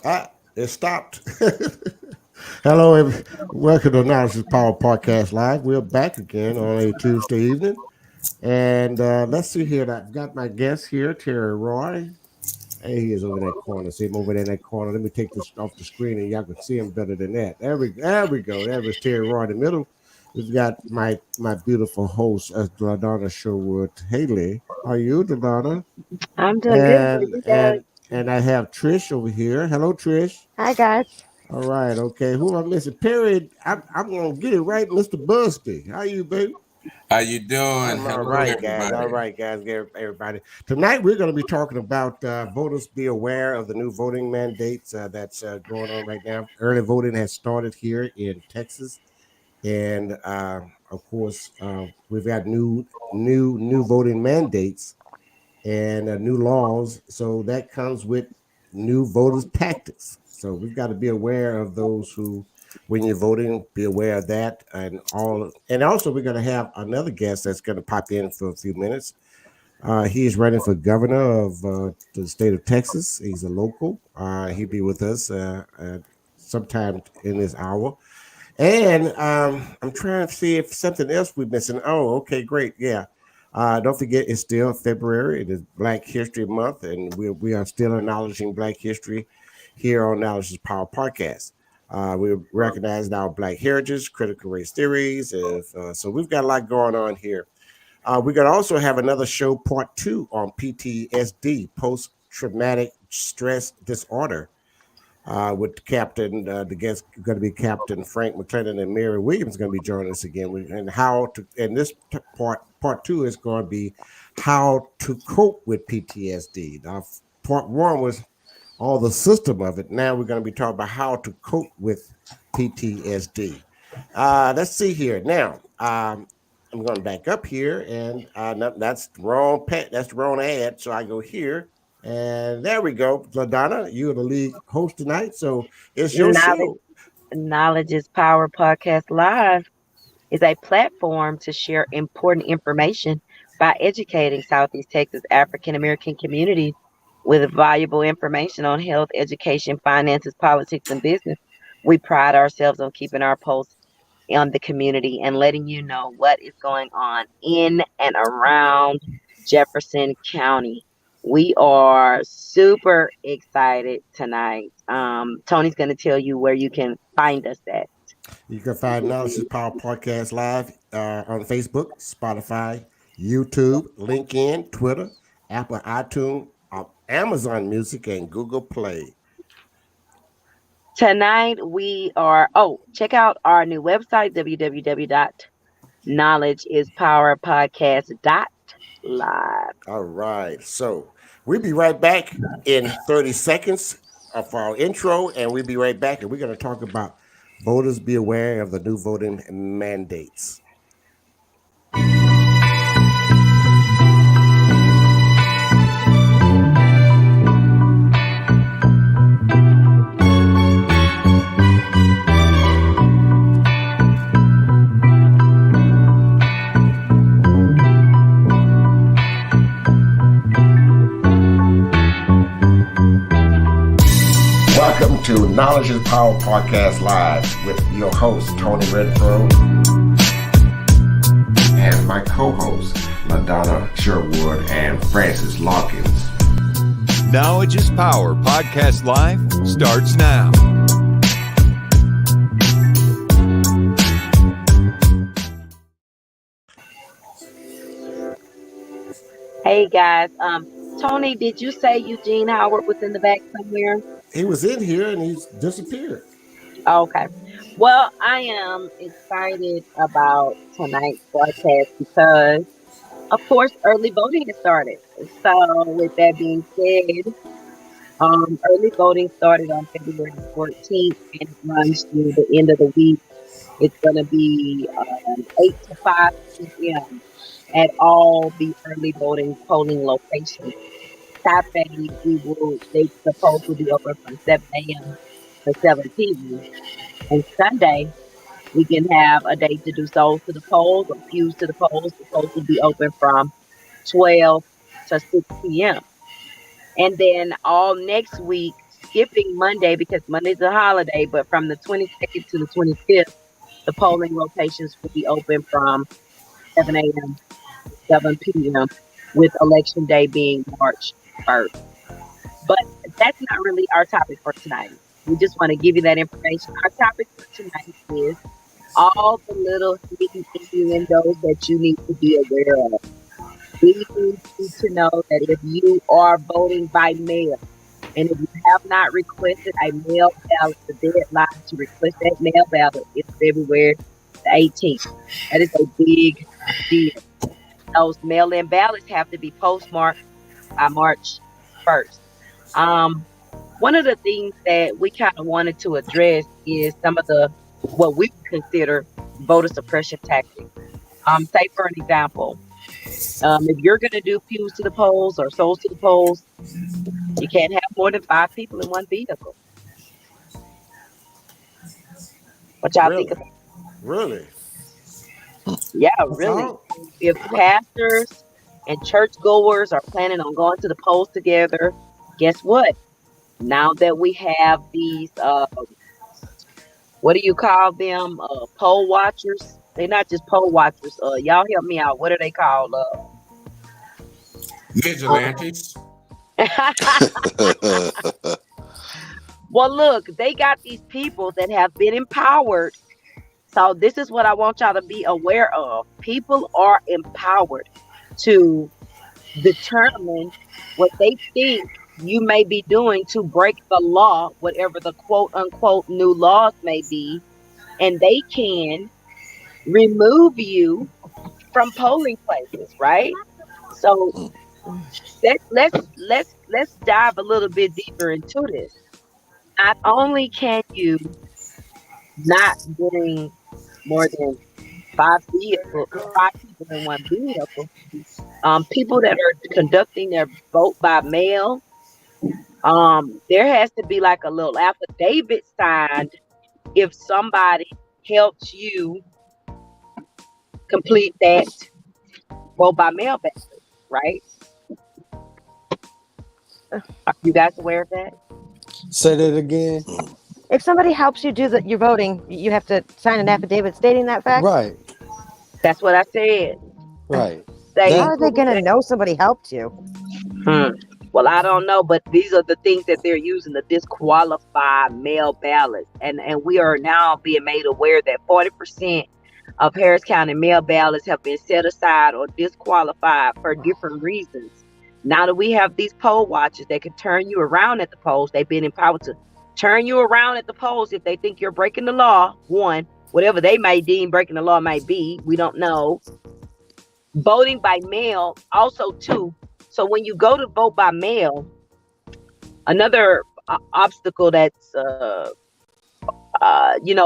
It stopped. Hello, welcome to Knowledge is Power Podcast Live. We're back again on a Tuesday evening. And let's see here. I've got my guest here, Terry Roy. Hey, he is over in that corner. See him over there in that corner. Let me take this off the screen and y'all can see him better than that. There we go. There was Terry Roy in the middle. We've got my beautiful host, Donna Sherwood Haley. How are you, Donna? I'm doing good. How are And you guys? and and I have Trish over here. Hello, Trish. Hi, guys. All right, okay. Who am I missing? Perry, I'm gonna get it right, Mr. Busty. How you, baby? How you doing? I'm all Hello, right, guys. All everybody. right, guys. Everybody. Tonight we're going to be talking about voters be aware of the new voting mandates that's going on right now. Early voting has started here in Texas, and of course we've got new voting mandates and new laws. So that comes with new voters' tactics. So we've got to be aware of those who, when you're voting, be aware of that and all. And also, we're going to have another guest that's going to pop in for a few minutes. He is running for governor of the state of Texas. He's a local. He'll be with us sometime in this hour. And I'm trying to see if something else we're missing. Oh, okay, great. Yeah. Don't forget, it's still February. It is Black History Month, and we are still acknowledging Black history here on Knowledge is Power Podcast. We recognize our Black heritage, critical race theories. So we've got a lot going on here. We're going to also have another show, part two, on PTSD, post traumatic stress disorder with Captain, the guest going to be Captain Frank McClendon and Mary Williams going to be joining us again. And how to, and this part two is going to be how to cope with PTSD. Now, part one was all the system of it. Now we're going to be talking about how to cope with PTSD. Let's see here. Now, I'm going to back up here, and that's the wrong that's the wrong ad. So I go here. And there we go. LaDonna, you're the lead host tonight, so it's your Knowledge, show. Knowledge is Power Podcast Live is a platform to share important information by educating Southeast Texas African American communities with valuable information on health, education, finances, politics, and business. We pride ourselves on keeping our pulse on the community and letting you know what is going on in and around Jefferson County. We are super excited tonight. Tony's going to tell you where you can find us at. You can find Knowledge is Power Podcast Live on Facebook, Spotify, YouTube, LinkedIn, Twitter, Apple iTunes, Amazon Music, and Google Play. Tonight check out our new website, www.knowledgeispowerpodcast.live. All right. So we'll be right back in 30 seconds of our intro, and we'll be right back, and we're going to talk about voters be aware of the new voting mandates. Welcome to Knowledge is Power Podcast Live with your host, Tony Redfro, and my co-hosts, LaDonna Sherwood and Francis Lawkins. Knowledge is Power Podcast Live starts now. Hey guys, Tony, did you say Eugene Howard was in the back somewhere? He was in here and he's disappeared. Okay. Well, I am excited about tonight's broadcast because, of course, early voting has started. So, with that being said, early voting started on February 14th and it runs through the end of the week. It's going to be 8 to 5 p.m. at all the early voting polling locations. Saturday, the polls will be open from 7 a.m. to 7 p.m. And Sunday, we can have a day to do souls to the polls or pews to the polls. The polls will be open from 12 to 6 p.m. And then all next week, skipping Monday because Monday's a holiday, but from the 22nd to the 25th, the polling locations will be open from 7 a.m. to 7 p.m. with election day being March 1st. But that's not really our topic for tonight. We just want to give you that information. Our topic for tonight is all the little hidden innuendos that you need to be aware of. We need you to know that if you are voting by mail, and if you have not requested a mail ballot, the deadline to request that mail ballot is February the 18th. That is a big deal. Those mail-in ballots have to be postmarked by March 1st. One of the things that we kind of wanted to address is some of the what we consider voter suppression tactics. Say for an example, if you're going to do pews to the polls or souls to the polls, you can't have more than 5 people in one vehicle. What y'all think Really? of that? Really? Yeah, That's really. all? If pastors and churchgoers are planning on going to the polls together, guess what? Now that we have these, what do you call them? Poll watchers. They're not just poll watchers. Y'all help me out. What are they called? Vigilantes. Well, look, they got these people that have been empowered. So this is what I want y'all to be aware of. People are empowered to determine what they think you may be doing to break the law, whatever the quote unquote new laws may be, and they can remove you from polling places, right? So let's dive a little bit deeper into this. Not only can you not bring more than five people in one vehicle, people that are conducting their vote by mail, there has to be like a little affidavit signed if somebody helps you complete that vote by mail ballot, right? Are you guys aware of that? Say that again. If somebody helps you do your voting, you have to sign an affidavit stating that fact. Right. That's what I said. Right. They How are they going to know somebody helped you? Well, I don't know, but these are the things that they're using to disqualify mail ballots. And we are now being made aware that 40% of Harris County mail ballots have been set aside or disqualified for different reasons. Now that we have these poll watchers that can turn you around at the polls, they've been empowered to turn you around at the polls if they think you're breaking the law. One, whatever they may deem breaking the law might be, we don't know. Voting by mail also too. So when you go to vote by mail, another obstacle that's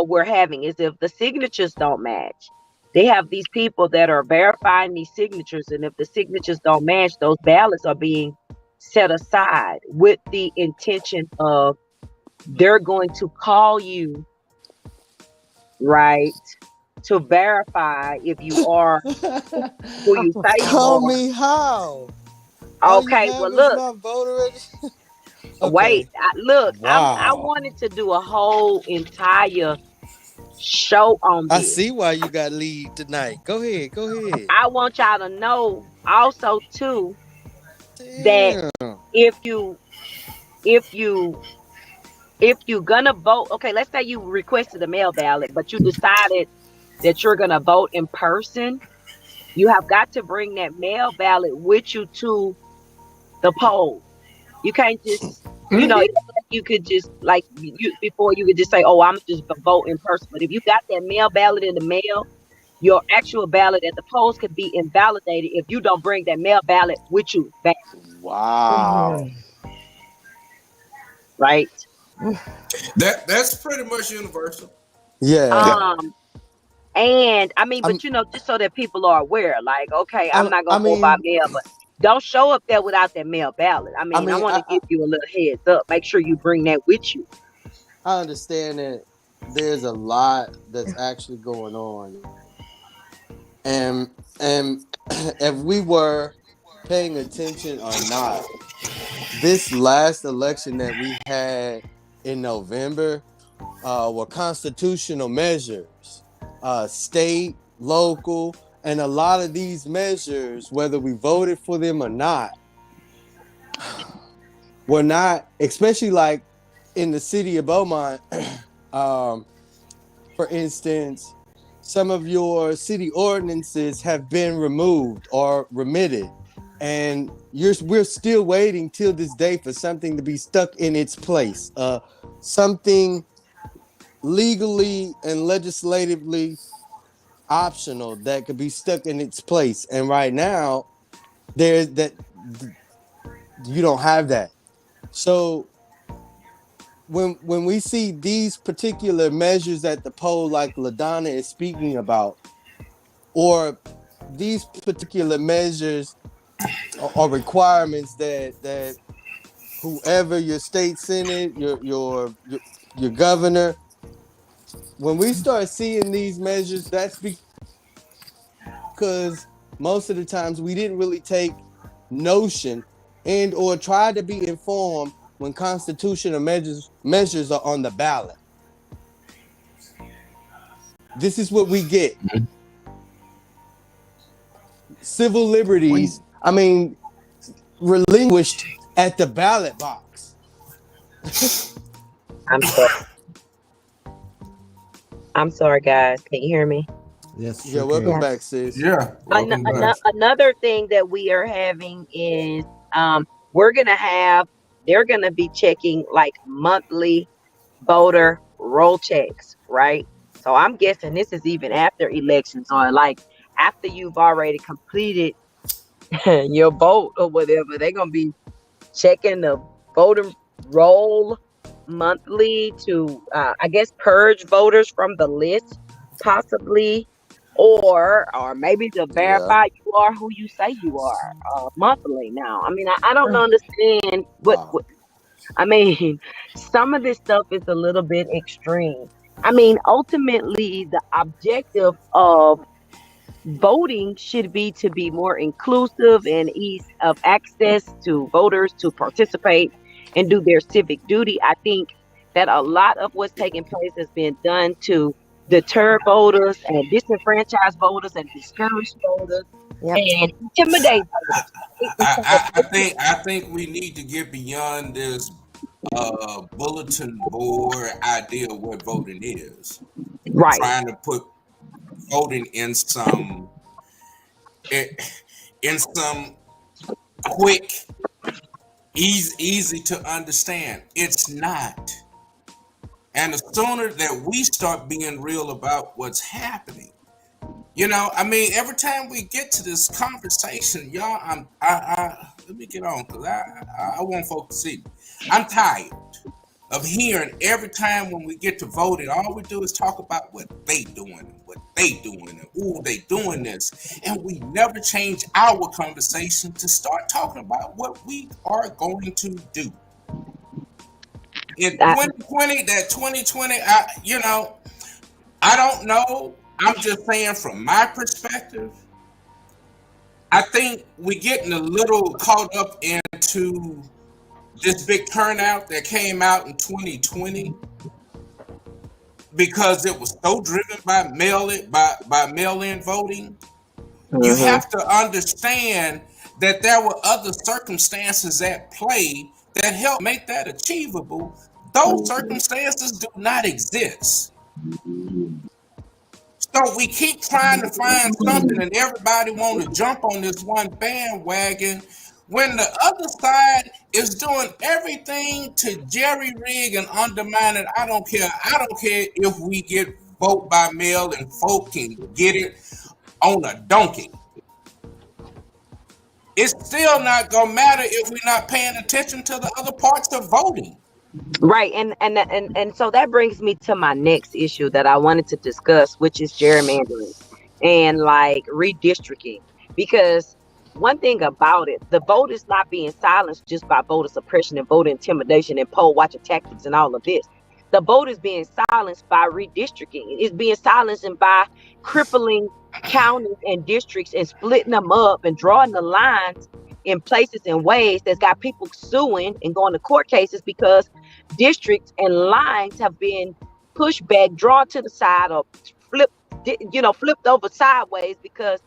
we're having is if the signatures don't match. They have these people that are verifying these signatures, and if the signatures don't match, those ballots are being set aside with the intention of they're going to call you, right, to verify if you are who you say you Tell are. me how. Okay, well look. My voter Okay. Wait, look, wow. I wanted to do a whole entire show on this. I see why you got lead tonight. Go ahead. I want y'all to know also too that if you gonna vote, okay, let's say you requested a mail ballot, but you decided that you're gonna vote in person, you have got to bring that mail ballot with you to the poll. You can't just, you could just before you could just say, oh, I'm just gonna vote in person. But if you got that mail ballot in the mail, your actual ballot at the polls could be invalidated if you don't bring that mail ballot with you back. Wow. Right. That's pretty much universal. Yeah. And I mean, but just so that people are aware, like, okay, I'm not gonna vote by mail, but don't show up there without that mail ballot. I mean, I want to give you a little heads up. Make sure you bring that with you. I understand that there's a lot that's actually going on. And if we were paying attention or not, this last election that we had in November were constitutional measures, state, local, and a lot of these measures, whether we voted for them or not, were not, especially like in the city of Beaumont, for instance, some of your city ordinances have been removed or remitted. And we're still waiting till this day for something to be stuck in its place. Something legally and legislatively optional that could be stuck in its place. And right now, there's that you don't have that. So when we see these particular measures at the poll, like LaDonna is speaking about, or these particular measures or requirements that whoever your state senate, your governor, when we start seeing these measures, that's because most of the times we didn't really take notion and or try to be informed when constitutional measures are on the ballot. This is what we get. Civil liberties, relinquished at the ballot box. I'm sorry, guys. Can you hear me? Yes. Yeah, welcome back, sis. Yeah. welcome back. Another thing that we are having is they're gonna be checking like monthly voter roll checks, right? So I'm guessing this is even after elections, or like after you've already completed your vote or whatever. They're gonna be checking the voter roll monthly to I guess purge voters from the list, possibly, or maybe to verify you are who you say you are monthly. Now, I don't understand what some of this stuff is a little bit extreme. Ultimately, the objective of voting should be to be more inclusive and ease of access to voters to participate and do their civic duty. I think that a lot of what's taking place has been done to deter voters and disenfranchise voters and discourage voters and intimidate voters. I think we need to get beyond this bulletin board idea of what voting is. Right. Trying to put voting in some quick, easy to understand. It's not. And the sooner that we start being real about what's happening, every time we get to this conversation, y'all, let me get on, because I want folks to see. I'm tired of hearing every time when we get to voting, all we do is talk about what they doing, and ooh, they doing this. And we never change our conversation to start talking about what we are going to do. In 2020, that 2020, I don't know. I'm just saying from my perspective, I think we're getting a little caught up into this big turnout that came out in 2020 because it was so driven by mail-in voting. Mm-hmm. You have to understand that there were other circumstances at play that helped make that achievable. Those circumstances do not exist. So we keep trying to find something, and everybody want to jump on this one bandwagon when the other side is doing everything to jerry-rig and undermine it. I don't care if we get vote by mail and folk can get it on a donkey. It's still not gonna matter if we're not paying attention to the other parts of voting. Right, and so that brings me to my next issue that I wanted to discuss, which is gerrymandering and like redistricting. Because one thing about it, the vote is not being silenced just by voter suppression and voter intimidation and poll watching tactics and all of this. The vote is being silenced by redistricting. It's being silenced by crippling counties and districts and splitting them up and drawing the lines in places and ways that's got people suing and going to court cases because districts and lines have been pushed back, drawn to the side, or flipped over sideways because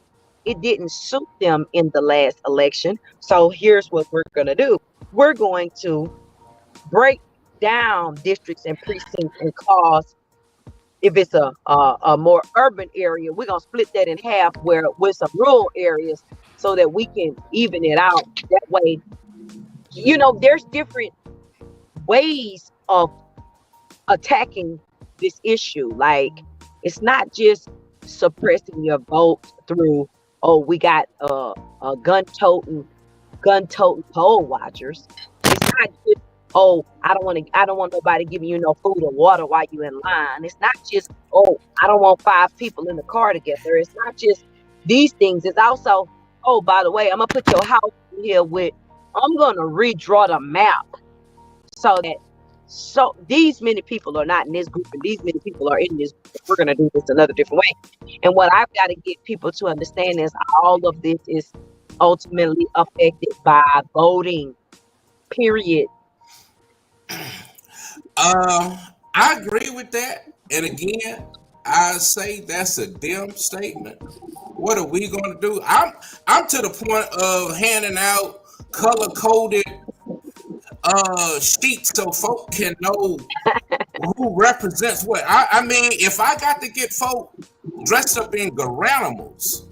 it didn't suit them in the last election. So here's what we're going to do. We're going to break down districts and precincts and cause, if it's a more urban area, we're going to split that in half with some rural areas so that we can even it out. That way, there's different ways of attacking this issue. Like, it's not just suppressing your vote through, we got gun-toting poll watchers. It's not just, I don't want nobody giving you no food or water while you're in line. It's not just, I don't want 5 people in the car together. It's not just these things. It's also, by the way, I'm gonna put your house in here I'm gonna redraw the map so these many people are not in this group and these many people are in this group. We're gonna do this another different way. And what I've got to get people to understand is all of this is ultimately affected by voting, period. I agree with that. And again, I say that's a dim statement. What are we going to do? I'm to the point of handing out color-coded sheets so folk can know who represents what. I mean, if I got to get folk dressed up in Garanimals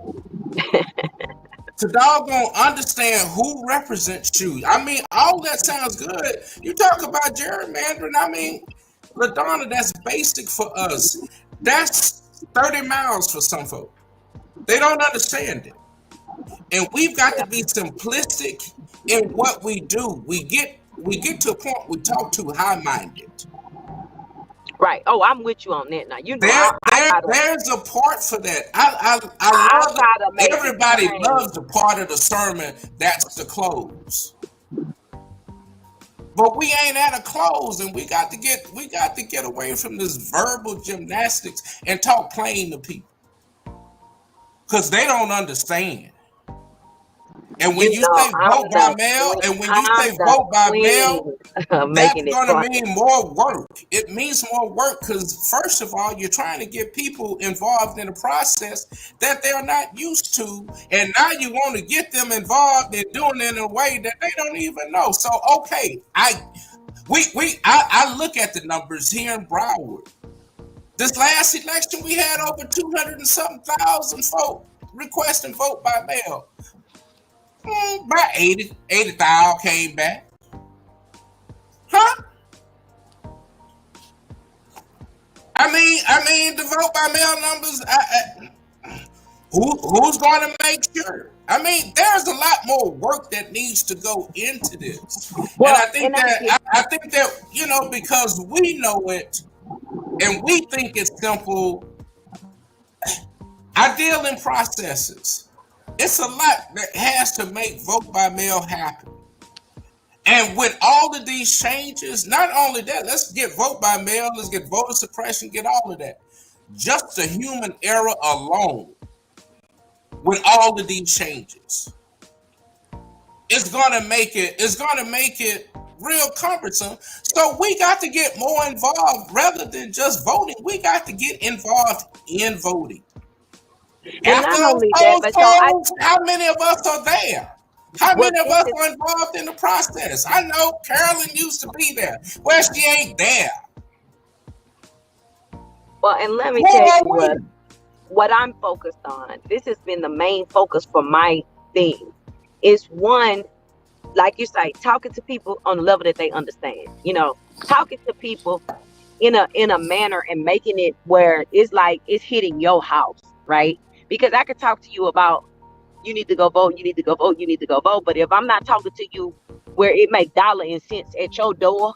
to doggone understand who represents you. I mean, all that sounds good. You talk about gerrymandering. I mean, LaDonna, that's basic for us. That's 30 miles for some folk. They don't understand it. And we've got to be simplistic in what we do. We get to a point we talk too high-minded. Right. I'm with you on that now. There's a part for that. I love it. Everybody loves the part of the sermon that's the close. But we ain't at a close, and we got to get away from this verbal gymnastics and talk plain to people. Because they don't understand. And when you say vote by mail, that's going to mean more work. It means more work because, first of all, you're trying to get people involved in a process that they're not used to. And now you want to get them involved in doing it in a way that they don't even know. So, okay, I look at the numbers here in Broward. This last election, we had over 200 and something thousand folk requesting vote by mail. About 80,000 came back. Huh? I mean, the vote by mail numbers. Who's going to make sure? I mean, there's a lot more work that needs to go into this, and I think that because we know it, and we think it's simple. I deal in processes. It's a lot that has to make vote by mail happen. And with all of these changes, not only that, let's get vote by mail, let's get voter suppression, get all of that. Just the human error alone, with all of these changes, it's gonna make it real cumbersome. So we got to get more involved rather than just voting. We got to get involved in voting. And not only that, but how many of us are there? How many of us are involved in the process? I know Carolyn used to be there. Well, she ain't there. Well, and let me tell you what I'm focused on. This has been the main focus for my thing. Is one, like you say, talking to people on the level that they understand. Talking to people in a manner and making it where it's like it's hitting your house, right? Because I could talk to you about you need to go vote, you need to go vote, you need to go vote. But if I'm not talking to you where it makes dollars and cents at your door,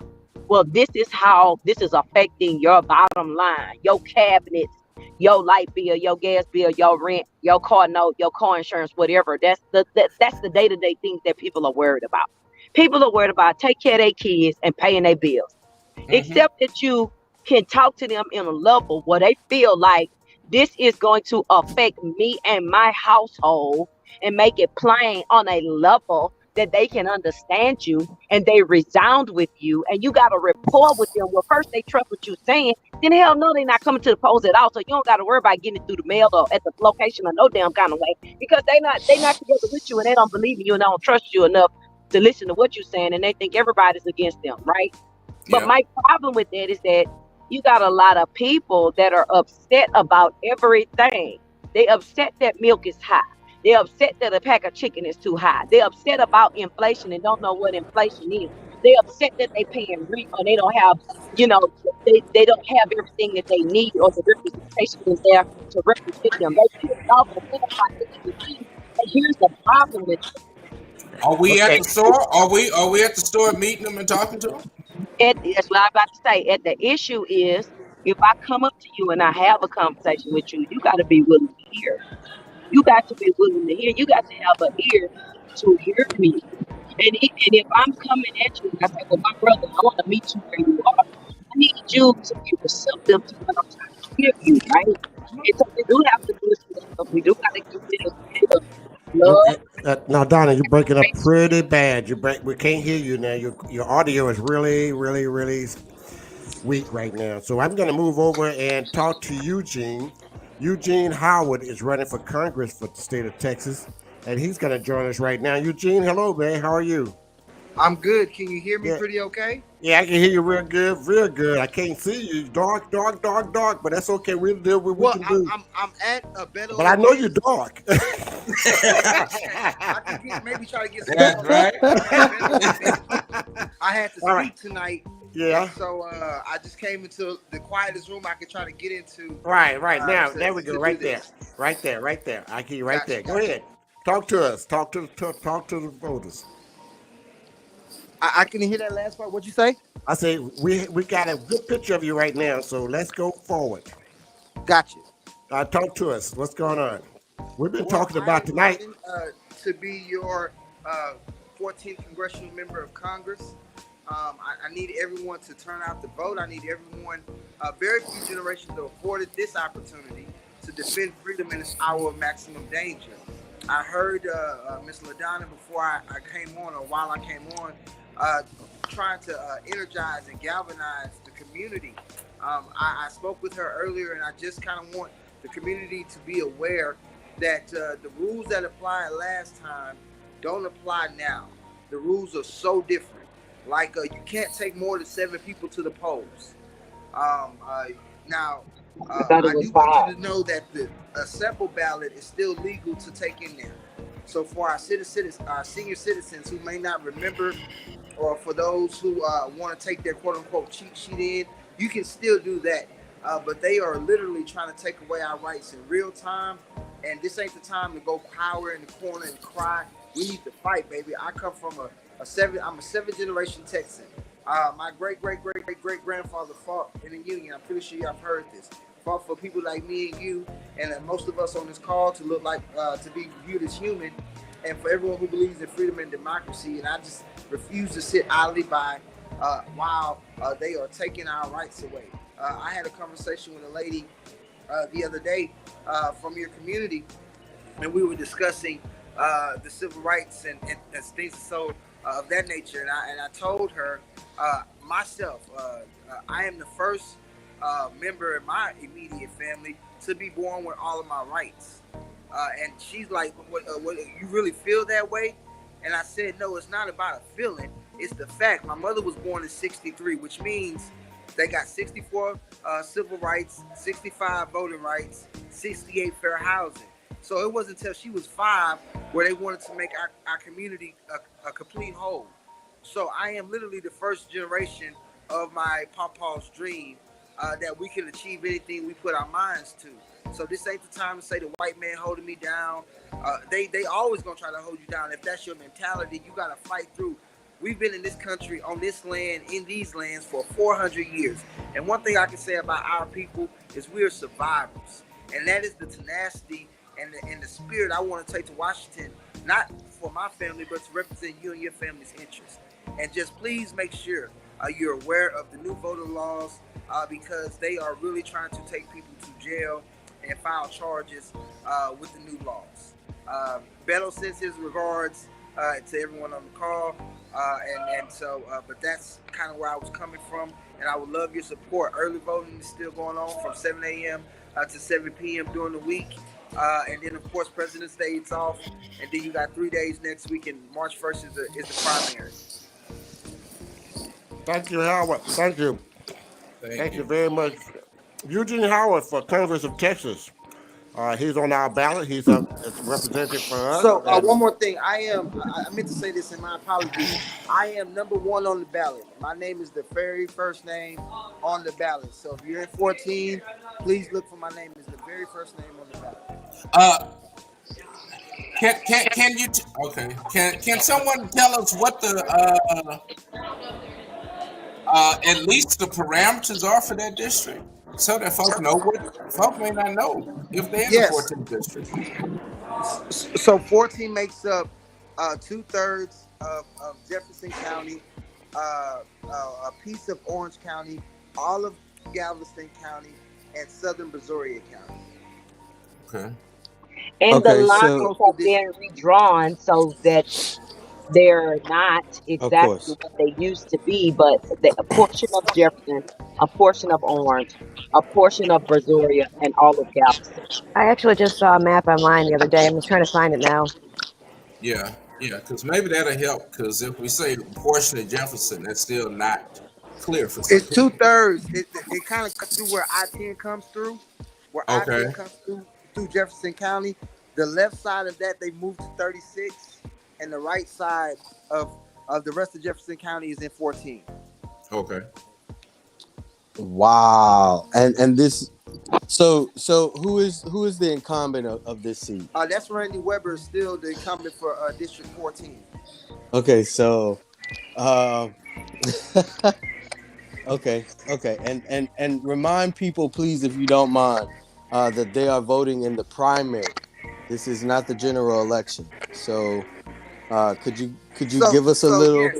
well, this is how this is affecting your bottom line, your cabinets, your light bill, your gas bill, your rent, your car note, your car insurance, whatever. That's the day-to-day things that people are worried about. People are worried about take care of their kids and paying their bills. Mm-hmm. Except that you can talk to them in a level where they feel like this is going to affect me and my household and make it plain on a level that they can understand you and they resound with you and you got a rapport with them. Well, first they trust what you're saying, then hell no, they're not coming to the polls at all. So you don't got to worry about getting it through the mail or at the location or no damn kind of way, because they not together with you and they don't believe in you and they don't trust you enough to listen to what you're saying, and they think everybody's against them, right? But Yeah. my problem with that is that you got a lot of people that are upset about everything. They upset that milk is high. They're upset that a pack of chicken is too high. They're upset about inflation and don't know what inflation is. They're upset that they paying rent or they don't have, you know, they don't have everything that they need or the representation is there to represent them. They pissed off and upset about everything. And here's the problem with Are we at Okay. the store? Are we at the store meeting them and talking to them? it. That's what I'm about to say. At the issue is, if I come up to you and I have a conversation with you, you got to be willing to hear. You got to be willing to hear. You got to have an ear to hear me. And if I'm coming at you and I say, well, my brother, I want to meet you where you are, I need you to be receptive to what I'm trying to give you, right? And so we do have to do some stuff. We do got to give it a bit of love. Now, Donna, you're breaking up pretty bad. We can't hear you now. Your audio is really, really, really weak right now. So I'm going to move over and talk to Eugene. Eugene Howard is running for Congress for the state of Texas, and he's going to join us right now. Eugene, hello, man. How are you? I'm good. Can you hear me Yeah. pretty okay? Yeah, I can hear you real good, real good. I can't see you. Dark, dark, dark, dark, but that's okay. We'll deal with what we can do. I'm at a better. But I know you're dark. I can maybe try to get some. That's right. I had to speak All right. tonight, Yeah. so I just came into the quietest room I could try to get into. Right. Now, to- there we go. to Right do there. this. Right there. I hear you right Gotcha, there. Go gotcha. ahead. Talk to us. Talk to the voters. I can hear that last part. What'd you say? I say we got a good picture of you right now, so let's go forward. Gotcha. Talk to us. What's going on? We've been Well, talking I about am tonight. running, to be your 14th congressional member of Congress. I need everyone to turn out to vote. I need everyone. Very few generations have afforded this opportunity to defend freedom in this hour of maximum danger. I heard Ms. LaDonna before I came on, or while I came on, trying to energize and galvanize the community. I spoke with her earlier, and I just kind of want the community to be aware that the rules that applied last time don't apply now. The rules are so different. Like you can't take more than 7 people to the polls. Now, I thought I it was do want 5. you to know that the sample ballot is still legal to take in there. So for our senior citizens who may not remember, or for those who want to take their quote-unquote cheat sheet in, you can still do that. But they are literally trying to take away our rights in real time. And this ain't the time to go cower in the corner and cry. We need to fight, baby. I come from I'm a 7th generation Texan. My great grandfather fought in the Union. I'm pretty sure y'all have heard this. Fought for people like me and you, and most of us on this call to look like to be viewed as human, and for everyone who believes in freedom and democracy. And I just refuse to sit idly by while they are taking our rights away. I had a conversation with a lady the other day from your community, and we were discussing the civil rights and things so of that nature. And I told her myself, I am the first member in my immediate family to be born with all of my rights. And she's like, what, you really feel that way? And I said, no, it's not about a feeling. It's the fact. My mother was born in 63, which means they got 64 civil rights, 65 voting rights, 68 fair housing. So it wasn't until she was 5 where they wanted to make our community a complete whole. So I am literally the first generation of my papa's dream that we can achieve anything we put our minds to. So this ain't the time to say the white man holding me down. They always gonna try to hold you down. If that's your mentality, you gotta fight through. We've been in this country, on this land, in these lands for 400 years. And one thing I can say about our people is we are survivors. And that is the tenacity and the spirit I want to take to Washington, not for my family, but to represent you and your family's interests. And just please make sure you're aware of the new voter laws because they are really trying to take people to jail and file charges with the new laws. Beto sends his regards. to everyone on the call. But that's kind of where I was coming from, and I would love your support. Early voting is still going on from 7 a.m. To 7 p.m. during the week, and then of course President's Day it's off, and then you got 3 days next week, and March 1st is the primary. Thank you, Howard. Thank you. Thank You you. very much. Eugene Howard for Congress of Texas. He's on our ballot. He's a representative for us. So And one more thing, I meant to say this, and my apologies. I am number 1 on the ballot. My name is the very first name on the ballot. So if you're in 14, please look for my name as the very first name on the ballot. Can you okay? Can someone tell us what the at least the parameters are for that district, so that folks know what folk may not know if they're in the Yes. 14th district. So 14 makes up 2/3 of Jefferson County, a piece of Orange County, all of Galveston County, and Southern Brazoria County. Okay. And the Okay, lines so have been redrawn so that they're not of exactly course. what they used to be, but a portion of Jefferson, a portion of Orange, a portion of Brazoria, and all of Galveston. I actually just saw a map online the other day. I'm trying to find it now. Yeah, because maybe that'll help. Because if we say a portion of Jefferson, that's still not clear for some It's people. 2/3. It kind of cuts through where I-10 comes through, where Okay. I-10 comes through Jefferson County. The left side of that they moved to 36, and the right side of the rest of Jefferson County is in 14. Okay. Wow. And this so who is the incumbent of this seat? That's Randy Weber, still the incumbent for District 14. Okay, so okay. And remind people, please, if you don't mind, that they are voting in the primary. This is not the general election. So could you give us a little?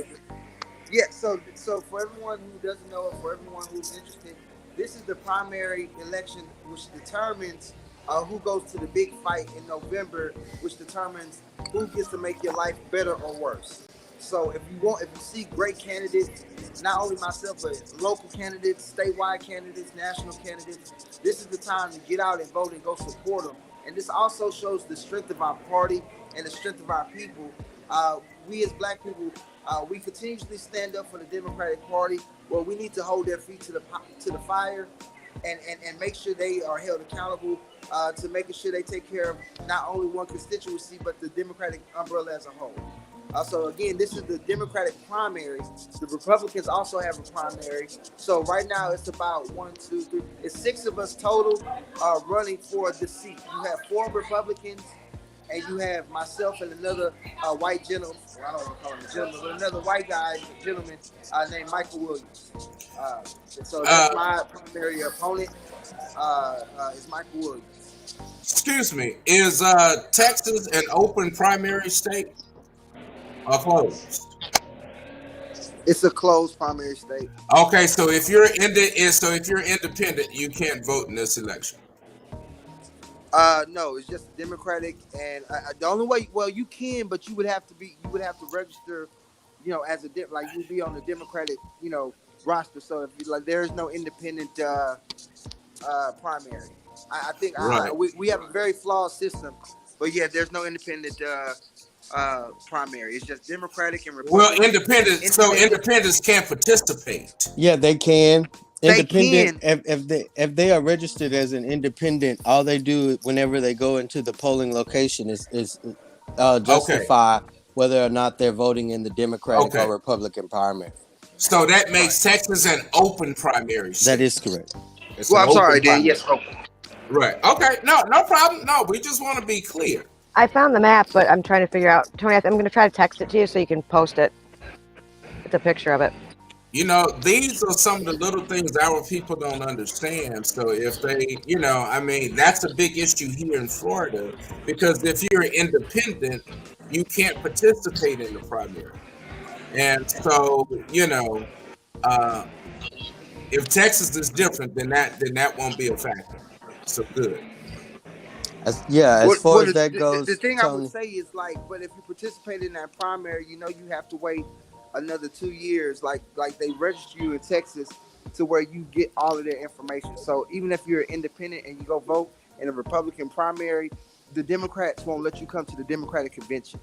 So for everyone who doesn't know, or for everyone who's interested, this is the primary election, which determines who goes to the big fight in November, which determines who gets to make your life better or worse. So if you see great candidates, not only myself, but local candidates, statewide candidates, national candidates, this is the time to get out and vote and go support them. And this also shows the strength of our party and the strength of our people. We as Black people, we continuously stand up for the Democratic Party. Well, we need to hold their feet to the fire, and make sure they are held accountable to making sure they take care of not only one constituency but the Democratic umbrella as a whole. So again, this is the Democratic primary. The Republicans also have a primary. So right now it's about 1, 2, 3. It's 6 of us total running for the seat. You have 4 Republicans, and you have myself and another white gentleman. Well, I don't want to call him a gentleman, but another white gentleman named Michael Williams. So that's my primary opponent. Is Michael Williams. Excuse me. Is Texas an open primary state or closed? It's a closed primary state. Okay, so if you're independent, you can't vote in this election. No, it's just Democratic, and the only way, well, you can, but you would have to register, as like you'd be on the Democratic, roster. So if there is no independent primary. I think Right. We have a very flawed system, but yeah, there's no independent primary. It's just Democratic and Republican. Well, independents can't participate. Yeah, they can. They Independent, if they are registered as an independent, all they do whenever they go into the polling location is justify whether or not they're voting in the Democratic or Republican primary. So that makes Texas an open primary state. That is correct. I'm sorry, Dan. Yes, open. Right. Okay. No problem. No, we just want to be clear. I found the map, but I'm trying to figure out. Tony, I'm going to try to text it to you so you can post it. It's a picture of it. These are some of the little things our people don't understand. So if they, that's a big issue here in Florida, because if you're independent, you can't participate in the primary. And so, if Texas is different, then that won't be a factor. So good. As far as that The goes, thing I would Tony. say is like, but if you participate in that primary, you know you have to wait another 2 years. Like they register you in Texas to where you get all of their information. So even if you're independent and you go vote in a Republican primary, the Democrats won't let you come to the Democratic convention.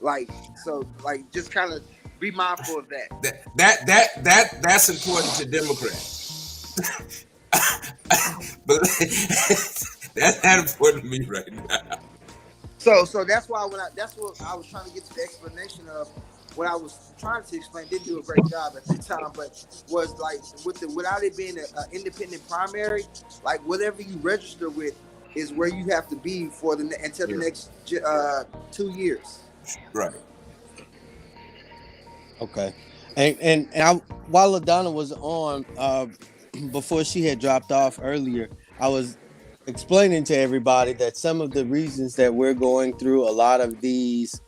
Like so, like just kind of be mindful of that. That's important to Democrats. But that's not important to me right now. So that's why that's what I was trying to get to the explanation of what I was trying to explain. Didn't do a great job at the time, but was like without it being an independent primary, like whatever you register with is where you have to be for until the next 2 years. Right. Okay. And while LaDonna was on, before she had dropped off earlier, I was explaining to everybody that some of the reasons that we're going through a lot of these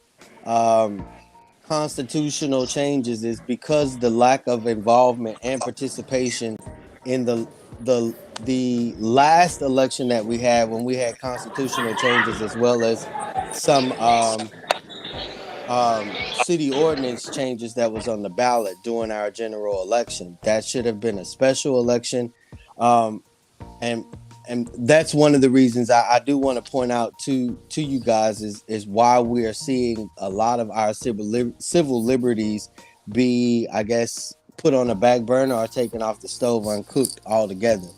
constitutional changes is because the lack of involvement and participation in the last election that we had, when we had constitutional changes, as well as some city ordinance changes that was on the ballot during our general election. That should have been a special election. And that's one of the reasons I do want to point out to you guys is why we are seeing a lot of our civil liberties be, I guess, put on a back burner or taken off the stove uncooked altogether.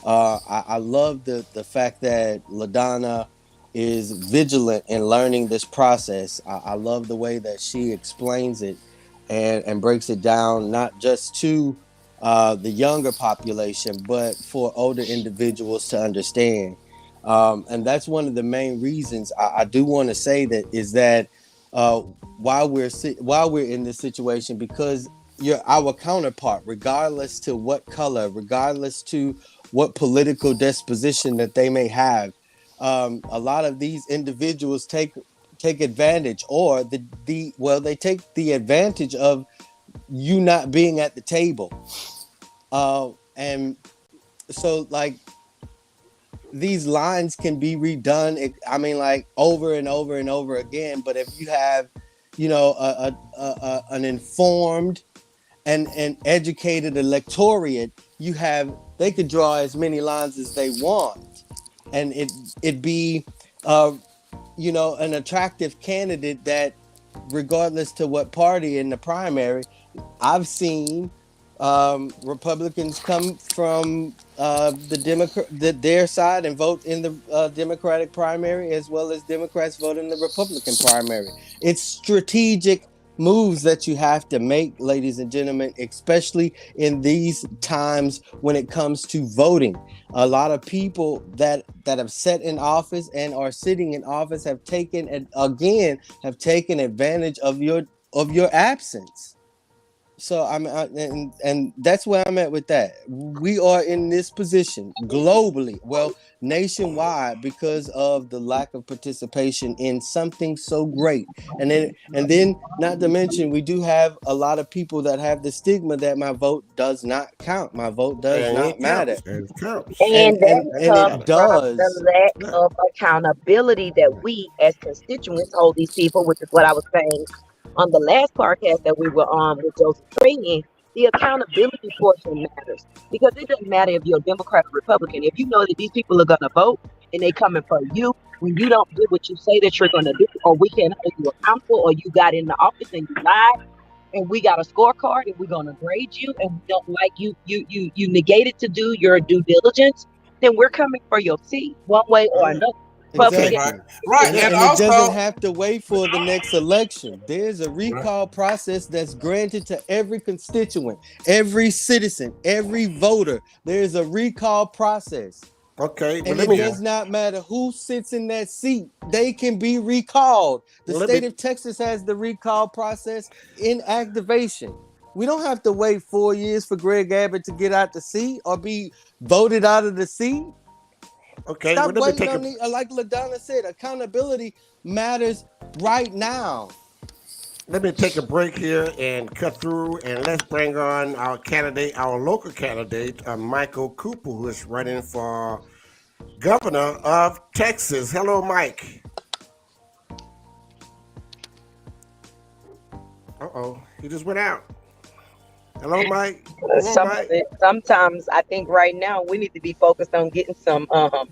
I love the fact that LaDonna is vigilant in learning this process. I love the way that she explains it and breaks it down, not just to the younger population, but for older individuals to understand. And that's one of the main reasons I do want to say that is that while we're in this situation, because you're our counterpart, regardless to what color, regardless to what political disposition that they may have, a lot of these individuals take advantage, or they take the advantage of you not being at the table. And so like these lines can be redone, I mean, like over and over and over again. But if you have, an informed and an educated electorate, they could draw as many lines as they want, and it be an attractive candidate that, regardless to what party in the primary, I've seen Republicans come from their side and vote in the Democratic primary, as well as Democrats vote in the Republican primary. It's strategic moves that you have to make, ladies and gentlemen, especially in these times when it comes to voting. A lot of people that have sat in office and are sitting in office have taken advantage of your absence. So and that's where I'm at with that. We are in this position globally, well, nationwide, because of the lack of participation in something so great. And then not to mention, we do have a lot of people that have the stigma that my vote does not count, my vote does not matter. It counts. And that And comes it from does. the lack of accountability that we as constituents hold these people, which is what I was saying on the last podcast that we were on with Joseph Training. The accountability portion matters, because it doesn't matter if you're a Democrat or Republican. If you know that these people are going to vote and they coming for you, when you don't do what you say that you're going to do, or we can't hold you accountable, or you got in the office and you lied, and we got a scorecard and we're going to grade you, and we don't like you negated to do your due diligence, then we're coming for your seat one way or another. Exactly. Right. And also, it doesn't have to wait for the next election. There's a recall process that's granted to every constituent, every citizen, every voter. There's a recall process. Okay. And it does not matter who sits in that seat. They can be recalled. The state of Texas has the recall process in activation. We don't have to wait 4 years for Greg Abbott to get out the seat or be voted out of the seat. Okay. Stop waiting on like LaDonna said, accountability matters right now. Let me take a break here and cut through, and let's bring on our local candidate, Michael Cooper, who is running for Governor of Texas. Hello, Mike. Uh-oh, he just went out. Hello, Mike. Come on, Some of Mike. it. Sometimes I think right now we need to be focused on getting some broadband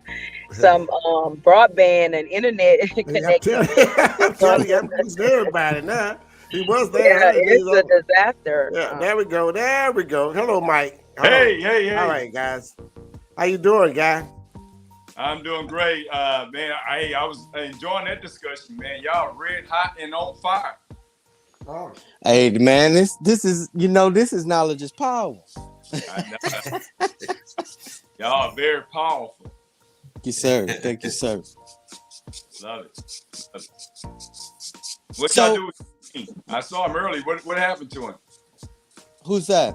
and internet Hey, I'm connectivity. telling you, I'm So, telling you, I'm losing everybody now. He was there. yeah, He's it's a over. disaster. Yeah, there we go. There we go. Hello, Mike. Hello. Hey, hey, All hey. right, guys. How you doing, guy? I'm doing great. Man, I was enjoying that discussion, man. Y'all red hot and on fire. Oh. Hey, man, this is this is knowledge is power. I know. Y'all are very powerful. Thank you, sir. Thank you, sir. Love it. Love it. What So- y'all do with Eugene? I saw him early. What happened to him? Who's that?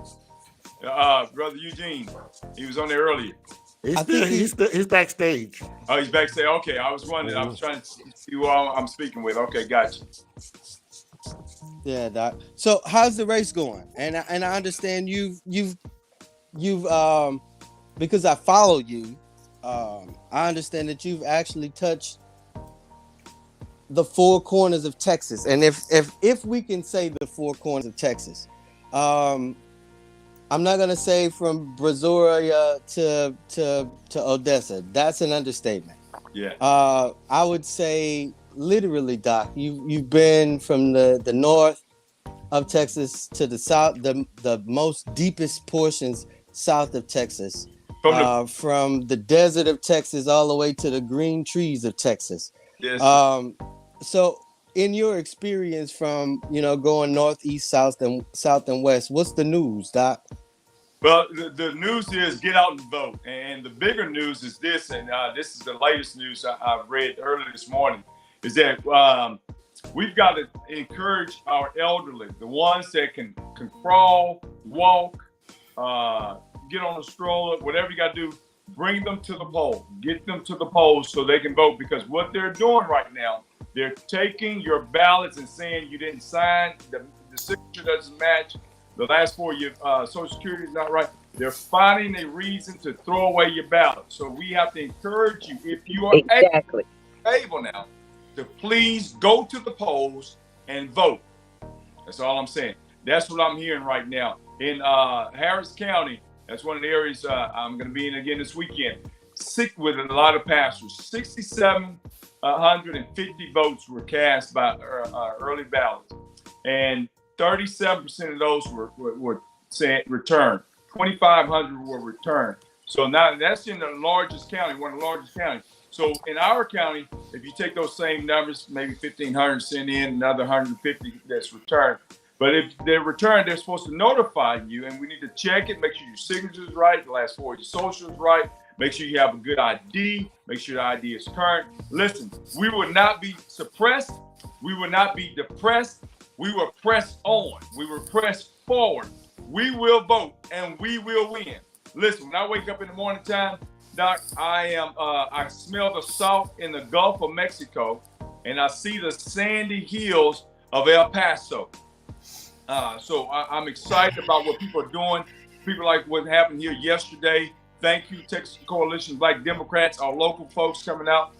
Brother Eugene. He was on there earlier. He's backstage. Oh, he's backstage. Okay, I was wondering. I was trying to see who I'm speaking with. Okay, gotcha. Yeah, Doc. So how's the race going? And I understand you've because I follow you, I understand that you've actually touched the four corners of Texas. And if we can say the four corners of Texas, I'm not gonna say from Brazoria to Odessa. That's an understatement. Yeah. I would say literally, Doc, you've been from the north of Texas to the south, the most deepest portions south of Texas, from the desert of Texas all the way to the green trees of Texas. Yes. So in your experience from going north, east, south and west, what's the news, Doc? Well, the news is get out and vote. And the bigger news is this, and this is the latest news I read earlier this morning, is that we've got to encourage our elderly, the ones that can crawl, walk, get on a stroller, whatever you got to do, bring them to the poll. Get them to the polls so they can vote, because what they're doing right now, they're taking your ballots and saying you didn't sign, the signature doesn't match, the last 4 years, Social Security is not right. They're finding a reason to throw away your ballot. So we have to encourage you, if you are able now, to please go to the polls and vote. That's all I'm saying. That's what I'm hearing right now. In Harris County, that's one of the areas I'm going to be in again this weekend. With a lot of pastors, 6,750 votes were cast by early ballots, and 37% of those were returned. 2,500 were returned. So now that's in the largest county, one of the largest counties. So in our county, if you take those same numbers, maybe 1,500 sent in, another 150 that's returned. But if they're returned, they're supposed to notify you, and we need to check it, make sure your signature is right, the last 4 of your social is right, make sure you have a good ID, make sure the ID is current. Listen, we will not be suppressed. We will not be depressed. We will press on. We will press forward. We will vote, and we will win. Listen, when I wake up in the morning time, Doc, I smell the salt in the Gulf of Mexico, and I see the sandy hills of El Paso. So I'm excited about what people are doing. People like what happened here yesterday. Thank you, Texas Coalition of Black Democrats, our local folks coming out.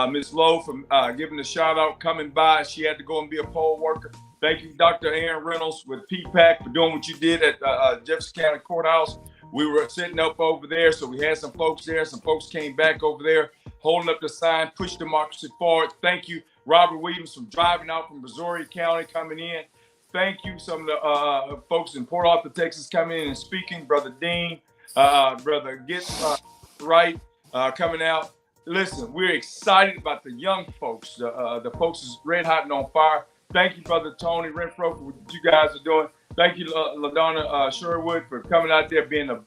Ms. Lowe from giving a shout out, coming by. She had to go and be a poll worker. Thank you, Dr. Aaron Reynolds with PPAC for doing what you did at Jefferson County Courthouse. We were sitting up over there, so we had some folks there. Some folks came back over there, holding up the sign, push democracy forward. Thank you, Robert Williams, from driving out from Missouri County, coming in. Thank you, some of the folks in Port Arthur, Texas, coming in and speaking. Brother Dean, Brother Get Right, coming out. Listen, we're excited about the young folks. The folks is red hot and on fire. Thank you, Brother Tony Renfro, for what you guys are doing. Thank you, LaDonna Sherwood, for coming out there, being a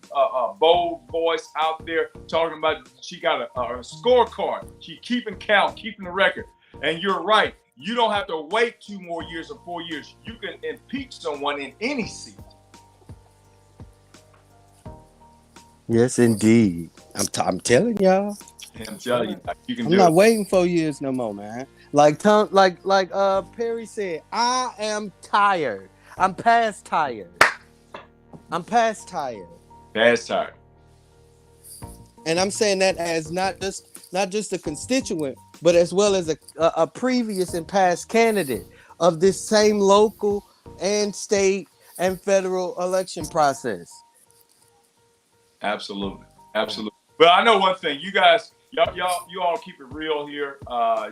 bold voice out there, talking about she got a scorecard. She keeping count, keeping the record. And you're right. You don't have to wait 2 more years or 4 years. You can impeach someone in any seat. Yes, indeed. I'm telling y'all. I'm telling you, you can I'm do not it. waiting 4 years no more, man. Like Perry said, I am tired. I'm past tired. That's tired. and I'm saying that as not just a constituent, but as well as a previous and past candidate of this same local and state and federal election process. Absolutely. But I know one thing, you guys, you all keep it real here.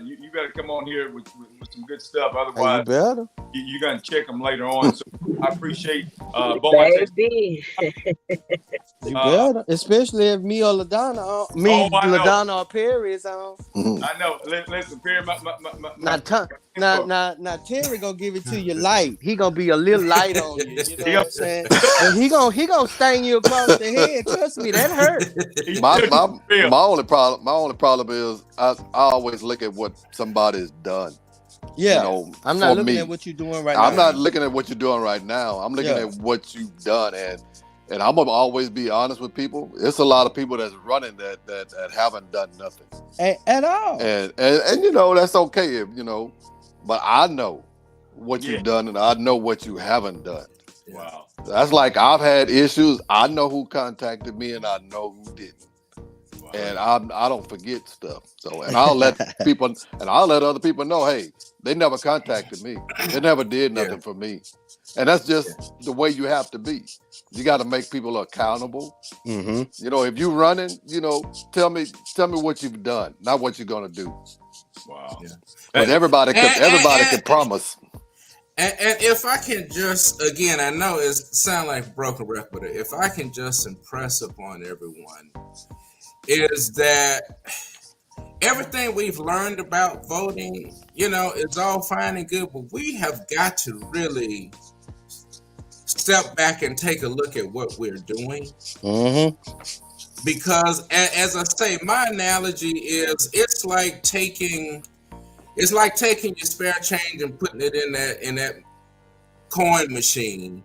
You better come on here with some good stuff. Otherwise, You better. you're gonna check them later on. So I appreciate Baby. You better, especially if me or LaDonna or Perry is on. I know. Listen, Perry, Now Terry gonna give it to you light. He gonna be a little light on you. You know what I'm saying? And he gonna sting you across the head. Trust me, that hurt. My only problem is I always look at what somebody's done. Yeah, you know, I'm not looking at what you're doing right now. I'm not looking at what you're doing right now. I'm looking at what you've done, and I'm gonna always be honest with people. It's a lot of people that's running that haven't done nothing at all, and you know that's okay, but I know what you've done, and I know what you haven't done. Wow, that's like I've had issues. I know who contacted me, and I know who didn't. And I don't forget stuff. So, and I'll let people, and I'll let other people know, hey, they never contacted me. They never did nothing for me. And that's just the way you have to be. You got to make people accountable. Mm-hmm. You know, if you running, tell me what you've done, not what you're gonna do. Wow. Yeah. But everybody can promise. And if I can just, again, I know it sounds like a broken record, but if I can just impress upon everyone, is that everything we've learned about voting, it's all fine and good, but we have got to really step back and take a look at what we're doing. Mm-hmm. Because as I say, my analogy is it's like taking your spare change and putting it in that coin machine.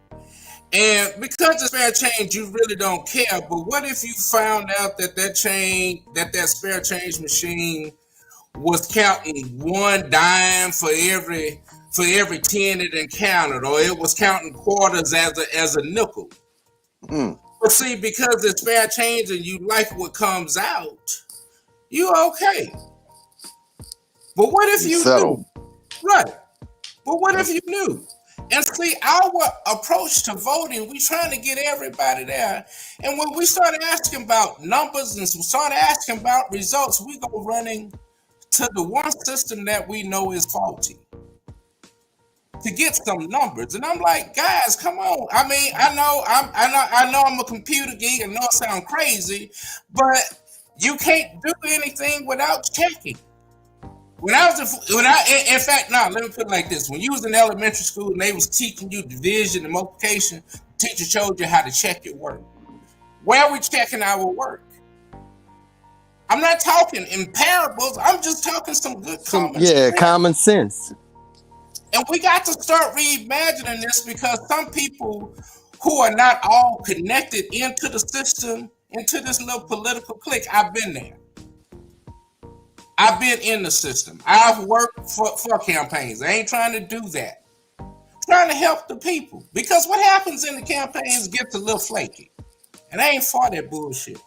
And because it's spare change, you really don't care. But what if you found out that spare change machine was counting one dime for every 10 it encountered, or it was counting quarters as a nickel? But see, because it's spare change and you like what comes out, you okay. But what if you knew? Right. But what if you knew? And see, our approach to voting, we trying to get everybody there. And when we started asking about numbers and we started asking about results, we go running to the one system that we know is faulty to get some numbers. And I'm like, guys, come on. I mean, I know I'm a computer geek and know it sounds crazy, but you can't do anything without checking. In fact, let me put it like this. When you was in elementary school and they was teaching you division and multiplication, the teacher showed you how to check your work. Where are we checking our work? I'm not talking in parables. I'm just talking some good common sense. Common sense. And we got to start reimagining this, because some people who are not all connected into the system, into this little political clique, I've been there. I've been in the system. I've worked for campaigns. I ain't trying to do that. I'm trying to help the people. Because what happens in the campaigns gets a little flaky. And I ain't for that bullshit.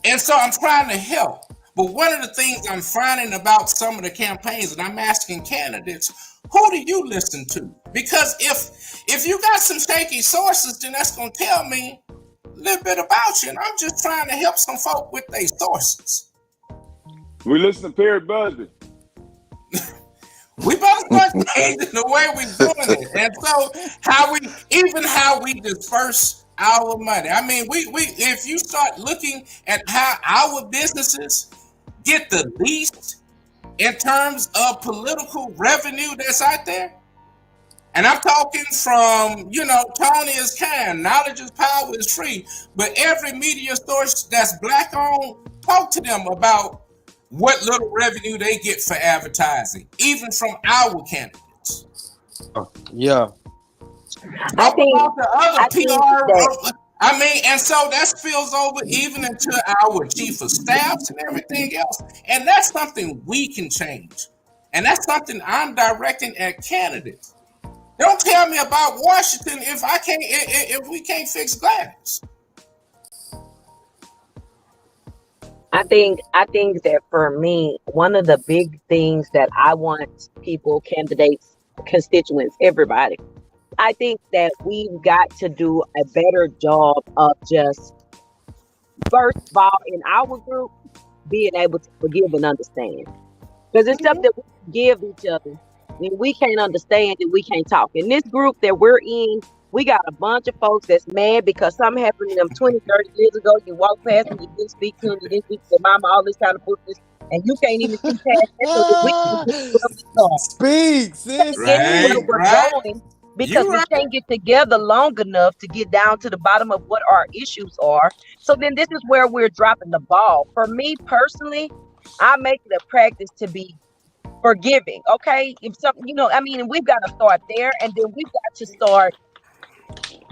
And so I'm trying to help. But one of the things I'm finding about some of the campaigns, and I'm asking candidates, who do you listen to? Because if you got some shaky sources, then that's going to tell me a little bit about you. And I'm just trying to help some folk with their sources. We listen to Perry Busby. We better start changing the way we're doing it. And so how we disperse our money. I mean, we if you start looking at how our businesses get the least in terms of political revenue that's out there, and I'm talking from, Tony is kind, knowledge is power is free, but every media source that's black owned, talk to them about what little revenue they get for advertising, even from our candidates. Yeah. I think and so that spills over even into our chief of staffs and everything else. And that's something we can change. And that's something I'm directing at candidates. Don't tell me about Washington if we can't fix Gladys. I think that for me, one of the big things that I want people, candidates, constituents, everybody, I think that we've got to do a better job of just, first of all, in our group, being able to forgive and understand. Because it's stuff that we give each other. When we can't understand it, we can't talk. In this group that we're in, we got a bunch of folks that's mad because something happened to them 20, 30 years ago. You walk past them, you didn't speak to them, you didn't speak to their mama, all this kind of foolishness, and you can't even see past that. So that we can get where we're going. Speak, sis. Get where Right, Speak. we're right. going, because You we right. can't get together long enough to get down to the bottom of what our issues are. So then this is where we're dropping the ball. For me personally, I make it a practice to be forgiving. Okay, if something, I mean, and we've got to start there, and then we've got to start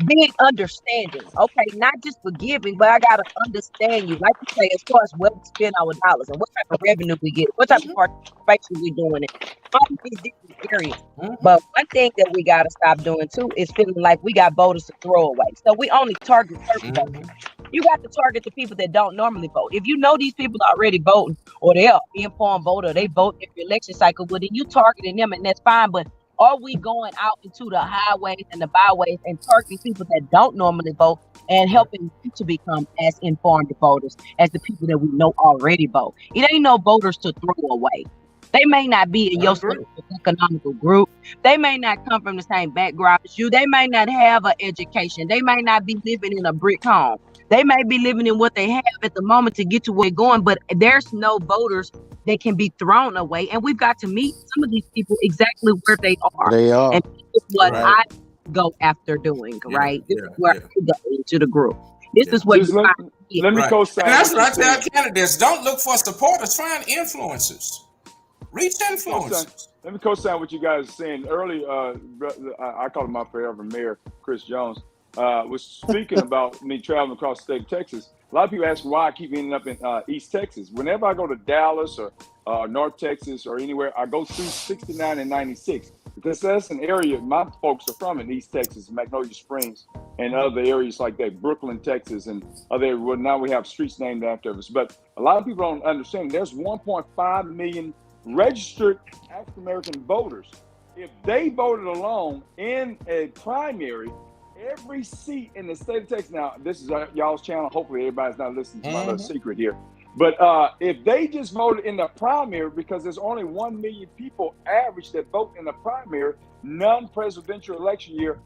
being understanding. Okay, not just forgiving, but I gotta understand you, like you say, as far as where we spend our dollars and what type of revenue we get, what type of participation we doing in all of these different areas. But one thing that we gotta stop doing too is feeling like we got voters to throw away. So we only target certain voters. You got to target the people that don't normally vote. If you know these people are already voting, or they're informed voter, they vote every election cycle, well then you targeting them, and that's fine. But are we going out into the highways and the byways and targeting people that don't normally vote and helping them to become as informed voters as the people that we know already vote? It ain't no voters to throw away. They may not be in your economical group. They may not come from the same background as you. They may not have an education. They may not be living in a brick home. They may be living in what they have at the moment to get to where they're going, but there's no voters that can be thrown away. And we've got to meet some of these people exactly where they are. They are. And this is what Right. I go after doing, Yeah, right? This yeah, is where yeah. I go into the group. This is what Just you let, find here. let me Right. co-sign And that's what what you're I tell saying. candidates: don't look for supporters, find influencers. Reach influencers. Let me co-sign what you guys are saying. Early, I call him my forever mayor, Chris Jones, was speaking about me traveling across the state of Texas. A lot of people ask why I keep ending up in East Texas. Whenever I go to Dallas or North Texas or anywhere, I go through 69 and 96 because that's an area my folks are from in East Texas, Magnolia Springs, and other areas like that, Brooklyn, Texas, and other areas. Well, now we have streets named after us. But a lot of people don't understand. There's 1.5 million registered African American voters. If they voted alone in a primary, every seat in the state of Texas, now this is y'all's channel, hopefully everybody's not listening to my little secret here, but if they just voted in the primary, because there's only 1 million people average that vote in the primary, non-presidential election year,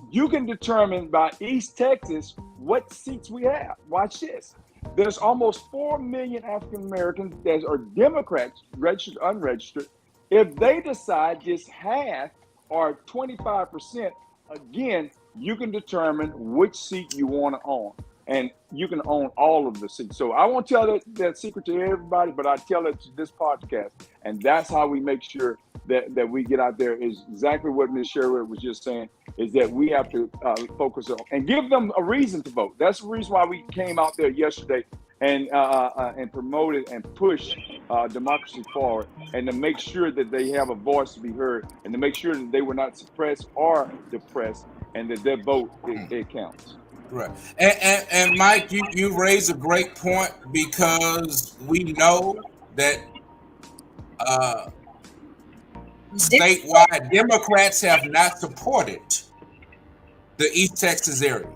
you can determine by East Texas what seats we have. Watch this. There's almost 4 million African Americans that are Democrats, registered, unregistered. If they decide just half or 25%, again, you can determine which seat you want to own. And you can own all of the seats. So I won't tell that secret to everybody, but I tell it to this podcast. And that's how we make sure that we get out there, is exactly what Ms. Sherwood was just saying, is that we have to focus on and give them a reason to vote. That's the reason why we came out there yesterday and promoted and pushed democracy forward, and to make sure that they have a voice to be heard, and to make sure that they were not suppressed or depressed, and that their vote, it counts. Right. And Mike, you raise a great point, because we know that statewide Democrats have not supported the East Texas area.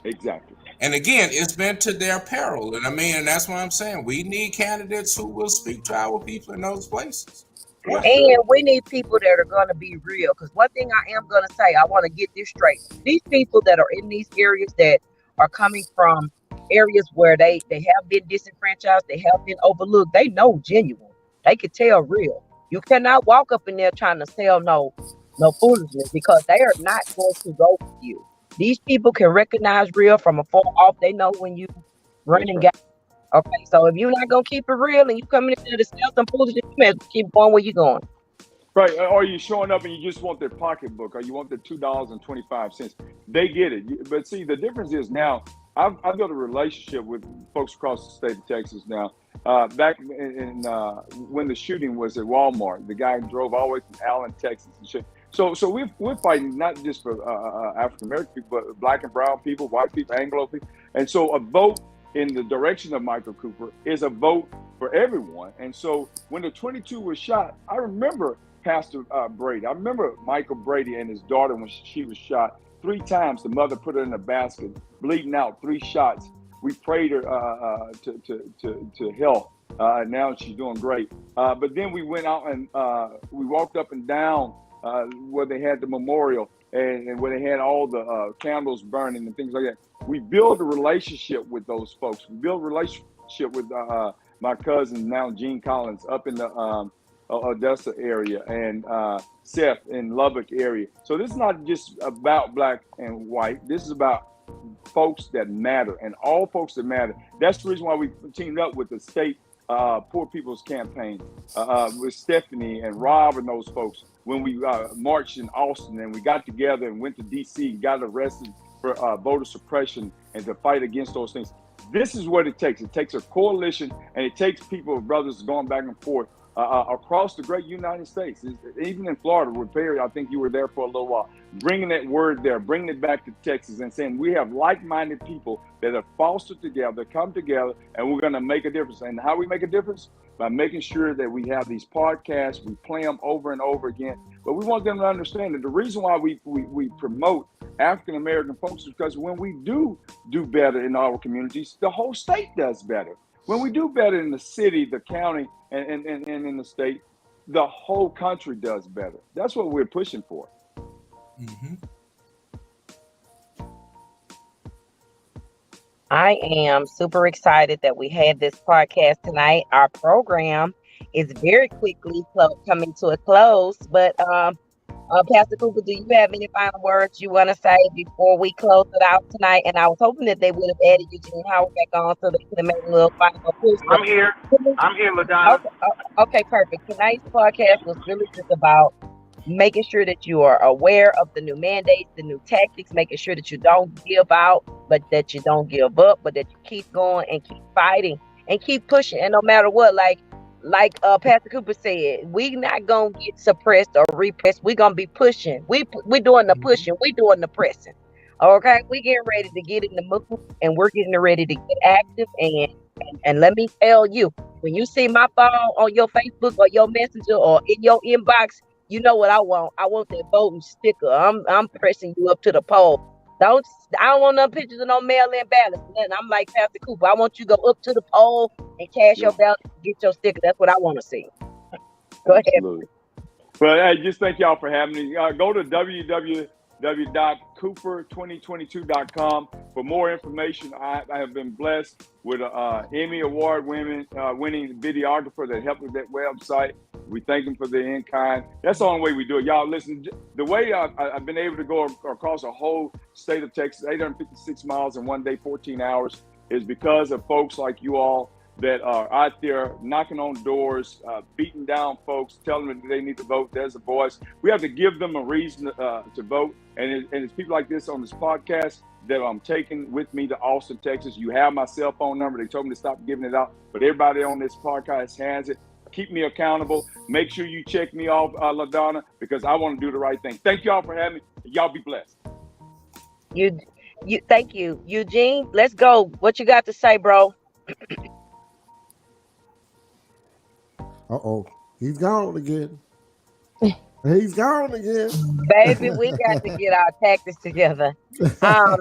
Exactly. And again, it's been to their peril. And I mean, and that's why I'm saying we need candidates who will speak to our people in those places. And we need people that are going to be real. Because one thing I am going to say, I want to get this straight. These people that are in these areas that are coming from areas where they have been disenfranchised, they have been overlooked, they know genuine. They can tell real. You cannot walk up in there trying to sell no foolishness, because they are not going to go with you. These people can recognize real from afar off. They know when you running guys. Okay, so if you're not gonna keep it real and you coming in there to sell some foolishness, you better keep going where you going. Right, or you showing up and you just want their pocketbook, or you want their $2.25. They get it. But see, the difference is now I've built a relationship with folks across the state of Texas now. Back in when the shooting was at Walmart, the guy drove all the way from Allen, Texas, and shit. So we're fighting not just for African American people, but black and brown people, white people, Anglo people, and so a vote in the direction of Michael Cooper is a vote for everyone. And so when the 22 was shot, I remember Pastor Brady. I remember Michael Brady and his daughter when she was shot 3 times. The mother put her in a basket, bleeding out, 3 shots. We prayed her to health. Now she's doing great. But then we went out and we walked up and down where they had the memorial and where they had all the candles burning and things like that. We build a relationship with those folks. We build a relationship with my cousin now, Gene Collins, up in the Odessa area, and Seth in Lubbock area. So this is not just about black and white. This is about folks that matter, and all folks that matter. That's the reason why we teamed up with the state Poor People's Campaign with Stephanie and Rob and those folks when we marched in Austin, and we got together and went to D.C. and got arrested for voter suppression and to fight against those things. This is what it takes. It takes a coalition, and it takes people, brothers, going back and forth across the great United States. Even in Florida, where Perry, I think you were there for a little while, bringing that word there, bringing it back to Texas and saying we have like-minded people that have fostered together, come together, and we're going to make a difference. And how we make a difference? By making sure that we have these podcasts, we play them over and over again. But we want them to understand that the reason why we promote African-American folks is because when we do better in our communities, the whole state does better. When we do better in the city, the county, and in the state, the whole country does better. That's what we're pushing for. Mm-hmm. I am super excited that we had this podcast tonight. Our program is very quickly coming to a close, but Pastor Cooper, do you have any final words you want to say before we close it out tonight? And I was hoping that they would have added Eugene Howard back on so they could have made a little final push. I'm here, LaDonna. Okay, perfect. Tonight's podcast was really just about making sure that you are aware of the new mandates, the new tactics, making sure that you don't give out, but that you don't give up, but that you keep going and keep fighting and keep pushing. And no matter what, like Pastor Cooper said, we not gonna get suppressed or repressed. We gonna be pushing. We doing the pushing. We doing the pressing. Okay, we getting ready to get in the move, and we're getting ready to get active. And let me tell you, when you see my phone on your Facebook or your Messenger or in your inbox, you know what I want. I want that voting sticker. I'm pressing you up to the poll. I don't want no pictures of no mail-in ballots. I'm like Pastor Cooper. I want you to go up to the poll and cast your ballot and get your sticker. That's what I want to see. Go ahead. Absolutely. Well, I just thank y'all for having me. Go to www.cooper2022.com for more information. I have been blessed with an Emmy Award winning videographer that helped with that website. We thank him for the in-kind. That's the only way we do it. Y'all listen, the way I've been able to go across a whole state of Texas, 856 miles in one day, 14 hours, is because of folks like you all that are out there knocking on doors, beating down folks, telling them that they need to vote. There's a voice. We have to give them a reason to vote. And it's people like this on this podcast that I'm taking with me to Austin, Texas. You have my cell phone number. They told me to stop giving it out, but everybody on this podcast has it. Keep me accountable. Make sure you check me off, LaDonna, because I want to do the right thing. Thank y'all for having me. Y'all be blessed. Thank you. Eugene, let's go. What you got to say, bro? Uh-oh. He's gone again. He's gone again. Baby, we got to get our tactics together. I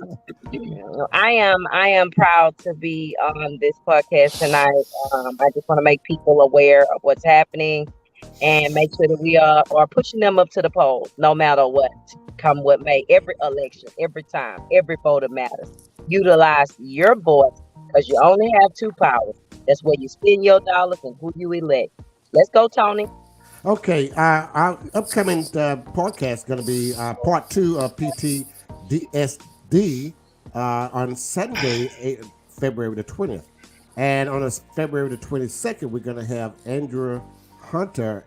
am proud to be on this podcast tonight. I just want to make people aware of what's happening and make sure that we are pushing them up to the polls, no matter what, come what may. Every election, every time, every voter matters. Utilize your voice because you only have 2 powers. That's where you spend your dollars and who you elect. Let's go, Tony. Okay, our upcoming podcast is going to be part 2 of PTDSD on Sunday, February the 20th. And on February the 22nd, we're going to have Andrew Hunter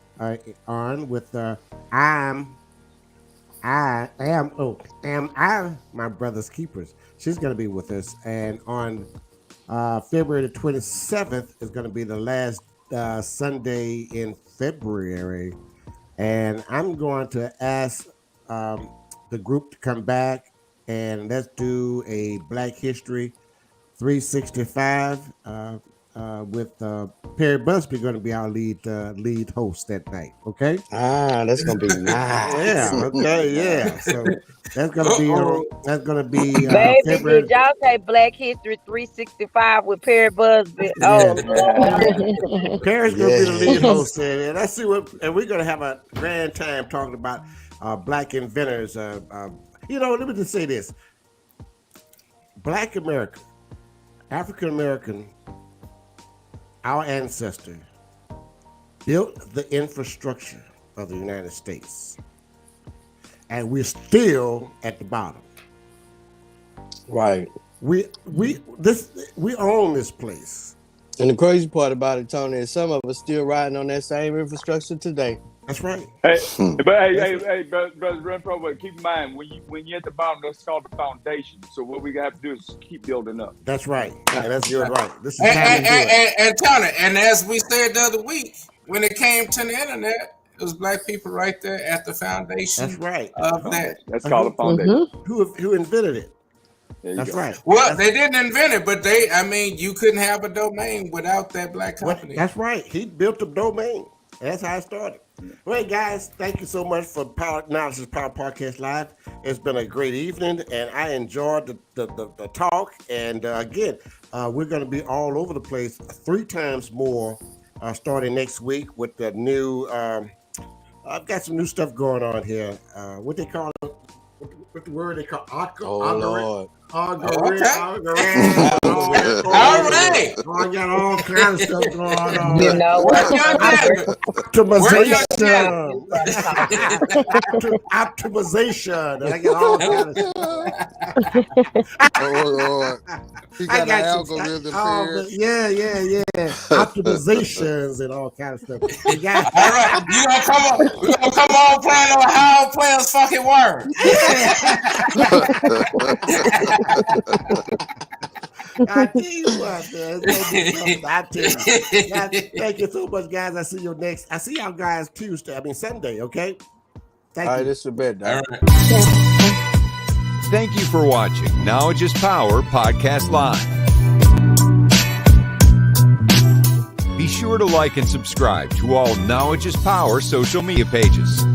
on with Am I My Brother's Keepers. She's going to be with us. And on February the 27th is going to be the last Sunday in February, and I'm going to ask the group to come back and let's do a Black History 365 with Perry Busby going to be our lead host that night. Okay. That's gonna be nice. Yeah. Okay. Yeah. So that's gonna be Baby, February. did y'all say Black History 365 with Perry Busby? Yeah. Oh, Lord. Perry's gonna be the lead host, and let's see and we're gonna have a grand time talking about Black inventors. Let me just say this: Black America, African American, our ancestor built the infrastructure of the United States, and we're still at the bottom. Right. We own this place. And the crazy part about it, Tony, is some of us still riding on that same infrastructure today. That's right. Hey, brother Renfro, but keep in mind when you're at the bottom, that's called the foundation. So what we have to do is keep building up. That's right. And that's good. Right. This is time to do it. And Tony, and as we said the other week, when it came to the internet, it was Black people right there at the foundation. That's right. Of that. That's called a foundation. Who invented it? That's go. right. Well, they didn't invent it, but you couldn't have a domain without that Black company. That's right. He built the domain. That's how it started. Well, guys, thank you so much for Knowledge is Power Podcast Live. It's been a great evening, and I enjoyed the talk. And again, we're going to be all over the place 3 times more starting next week with the new. I've got some new stuff going on here. What they call it? What the word they call Lord. All right. I got all kinds of stuff going on. You know what? Optimization. I got all kinds of stuff. Lord. He got an algorithm here. Yeah. Optimizations and all kinds of stuff. All right. We're gonna come on playing on how players fucking work. I tell you what, man. I tell you. Guys, thank you so much, guys. I see y'all guys Sunday, okay? Thank you. This is a bed, dog. Right. Thank you for watching Knowledge is Power Podcast Live. Be sure to like and subscribe to all Knowledge is Power social media pages.